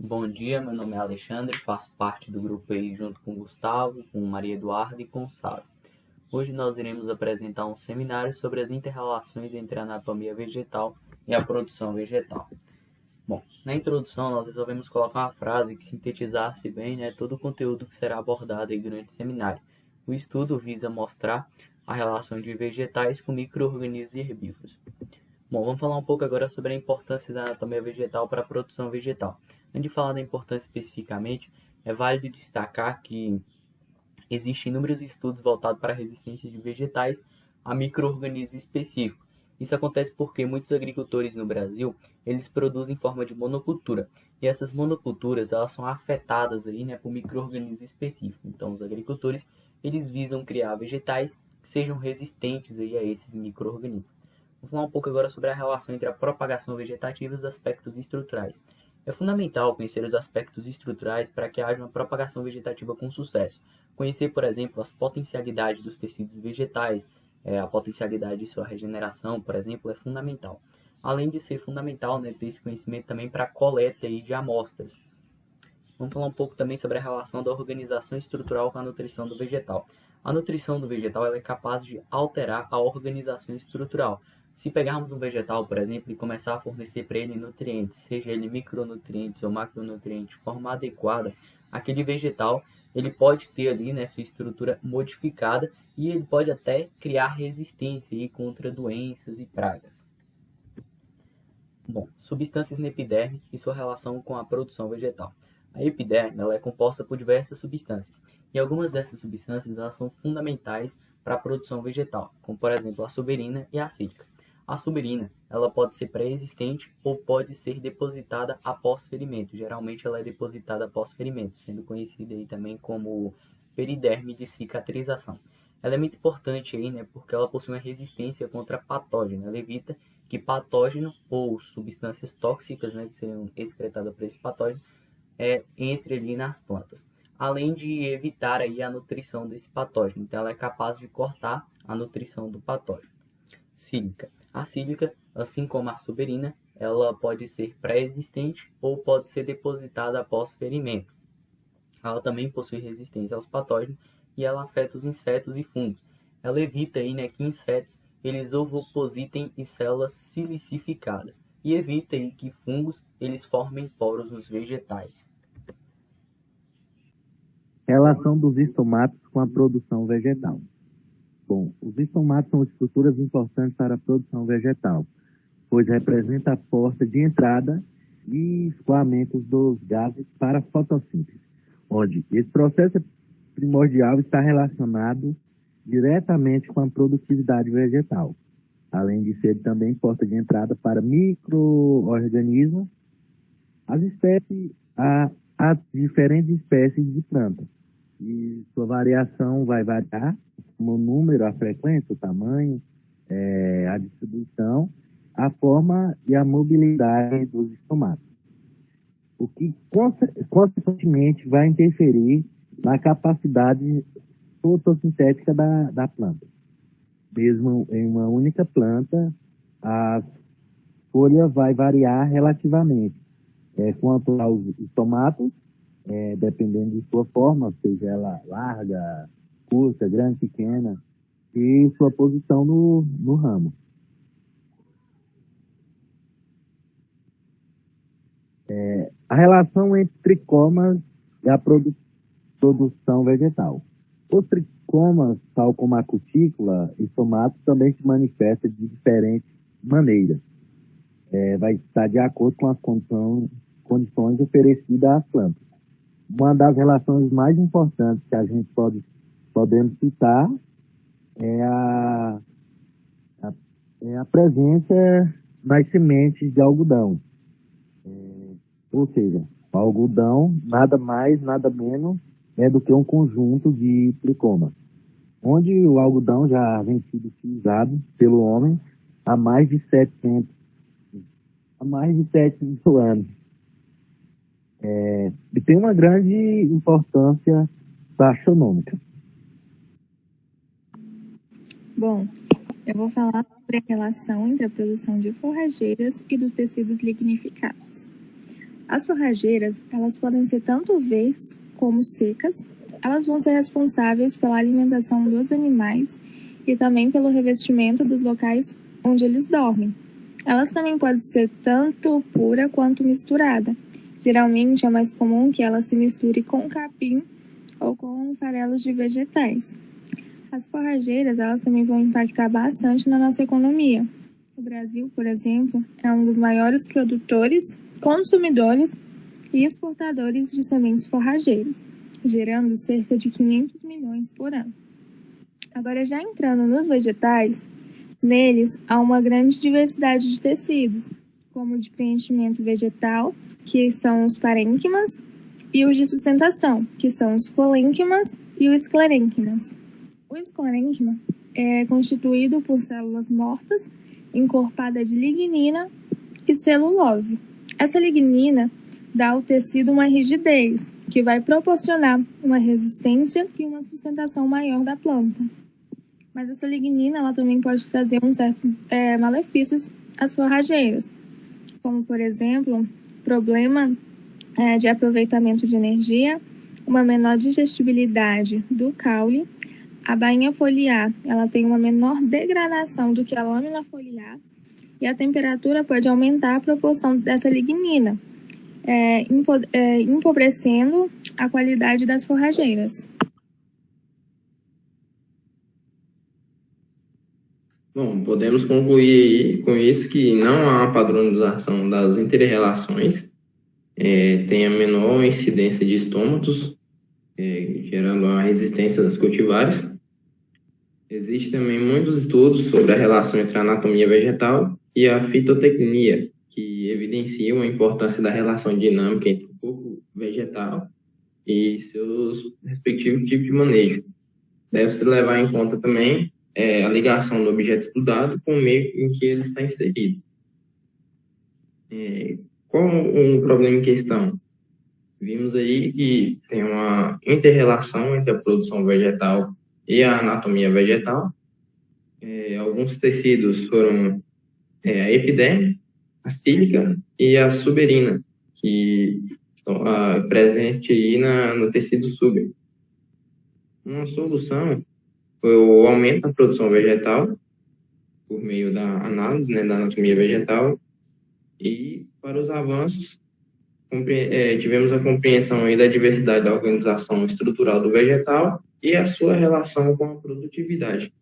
Bom dia, meu nome é Alexandre, faço parte do grupo aí junto com Gustavo, com Maria Eduarda e com Sábio. Hoje nós iremos apresentar um seminário sobre as inter-relações entre a anatomia vegetal e a produção vegetal. Bom, na introdução nós resolvemos colocar uma frase que sintetizasse bem, todo o conteúdo que será abordado aí durante o seminário. O estudo visa mostrar a relação de vegetais com micro-organismos e herbívoros. Bom, vamos falar um pouco agora sobre a importância da anatomia vegetal para a produção vegetal. Antes de falar da importância especificamente, é válido destacar que existem inúmeros estudos voltados para a resistência de vegetais a micro-organismos específicos. Isso acontece porque muitos agricultores no Brasil, eles produzem em forma de monocultura. E essas monoculturas, elas são afetadas aí, por micro-organismos específicos. Então, os agricultores, eles visam criar vegetais que sejam resistentes aí a esses micro-organismos. Vou falar um pouco agora sobre a relação entre a propagação vegetativa e os aspectos estruturais. É fundamental conhecer os aspectos estruturais para que haja uma propagação vegetativa com sucesso. Conhecer, por exemplo, as potencialidades dos tecidos vegetais, a potencialidade de sua regeneração, por exemplo, é fundamental. Além de ser fundamental, ter esse conhecimento também para a coleta aí de amostras. Vamos falar um pouco também sobre a relação da organização estrutural com a nutrição do vegetal. A nutrição do vegetal ela é capaz de alterar a organização estrutural. Se pegarmos um vegetal, por exemplo, e começar a fornecer para ele nutrientes, seja ele micronutrientes ou macronutrientes de forma adequada, aquele vegetal ele pode ter ali sua estrutura modificada e ele pode até criar resistência aí contra doenças e pragas. Bom, substâncias na epiderme e sua relação com a produção vegetal. A epiderme ela é composta por diversas substâncias e algumas dessas substâncias elas são fundamentais para a produção vegetal, como por exemplo a suberina e a sílica. A suberina ela pode ser pré-existente ou pode ser depositada após ferimento. Geralmente ela é depositada após ferimento, sendo conhecida aí também como periderme de cicatrização. Ela é muito importante aí, porque ela possui uma resistência contra patógeno. Ela evita que patógeno ou substâncias tóxicas, que seriam excretadas por esse patógeno, entre ali nas plantas. Além de evitar aí a nutrição desse patógeno. Então ela é capaz de cortar a nutrição do patógeno. Sílica. A sílica, assim como a suberina, ela pode ser pré-existente ou pode ser depositada após ferimento. Ela também possui resistência aos patógenos e ela afeta os insetos e fungos. Ela evita aí, que insetos eles ovopositem em células silicificadas e evita aí que fungos eles formem poros nos vegetais. Relação dos estomatos com a produção vegetal. Bom, os estomatos são estruturas importantes para a produção vegetal, pois representa a porta de entrada e escoamento dos gases para a fotossíntese, onde esse processo primordial está relacionado diretamente com a produtividade vegetal, além de ser também porta de entrada para micro-organismos, as diferentes espécies de plantas. E sua variação vai variar como o número, a frequência, o tamanho, a distribuição, a forma e a mobilidade dos estomatos. O que, consequentemente, vai interferir na capacidade fotossintética da planta. Mesmo em uma única planta, a folha vai variar relativamente. Quanto aos estomatos, dependendo de sua forma, seja ela larga, curta, grande, pequena, e sua posição no ramo. A relação entre tricomas e a produção vegetal. Os tricomas, tal como a cutícula e estomatos, também se manifestam de diferentes maneiras. Vai estar de acordo com as condições oferecidas às plantas. Uma das relações mais importantes que a gente podemos citar é a presença nas sementes de algodão. Ou seja, o algodão nada mais, nada menos é do que um conjunto de tricomas, onde o algodão já vem sido utilizado pelo homem há mais de 700 anos. E tem uma grande importância taxonômica. Bom, eu vou falar sobre a relação entre a produção de forrageiras e dos tecidos lignificados. As forrageiras, elas podem ser tanto verdes como secas. Elas vão ser responsáveis pela alimentação dos animais e também pelo revestimento dos locais onde eles dormem. Elas também podem ser tanto pura quanto misturada. Geralmente é mais comum que ela se misture com capim ou com farelos de vegetais. As forrageiras, elas também vão impactar bastante na nossa economia. O Brasil, por exemplo, é um dos maiores produtores, consumidores e exportadores de sementes forrageiras, gerando cerca de 500 milhões por ano. Agora, já entrando nos vegetais, neles há uma grande diversidade de tecidos, como o de preenchimento vegetal, que são os parênquimas, e os de sustentação, que são os colênquimas e os esclerênquimas. O esclerênquima é constituído por células mortas, encorpada de lignina e celulose. Essa lignina dá ao tecido uma rigidez, que vai proporcionar uma resistência e uma sustentação maior da planta. Mas essa lignina ela também pode trazer certos malefícios às forrageiras, como, por exemplo, problema de aproveitamento de energia, uma menor digestibilidade do caule. A bainha foliar ela tem uma menor degradação do que a lâmina foliar e a temperatura pode aumentar a proporção dessa lignina, empobrecendo a qualidade das forrageiras. Bom, podemos concluir com isso que não há padronização das inter-relações, tem a menor incidência de estômatos, gerando a resistência das cultivares. Existem também muitos estudos sobre a relação entre a anatomia vegetal e a fitotecnia, que evidenciam a importância da relação dinâmica entre o corpo vegetal e seus respectivos tipos de manejo. Deve-se levar em conta também a ligação do objeto estudado com o meio em que ele está inserido. Qual o problema em questão? Vimos aí que tem uma inter-relação entre a produção vegetal e a anatomia vegetal. Alguns tecidos foram a epiderme, a sílica e a suberina, que estão presentes aí no tecido súbero. Uma solução foi o aumento da produção vegetal por meio da análise, da anatomia vegetal, e para os avanços tivemos a compreensão aí da diversidade da organização estrutural do vegetal e a sua relação com a produtividade.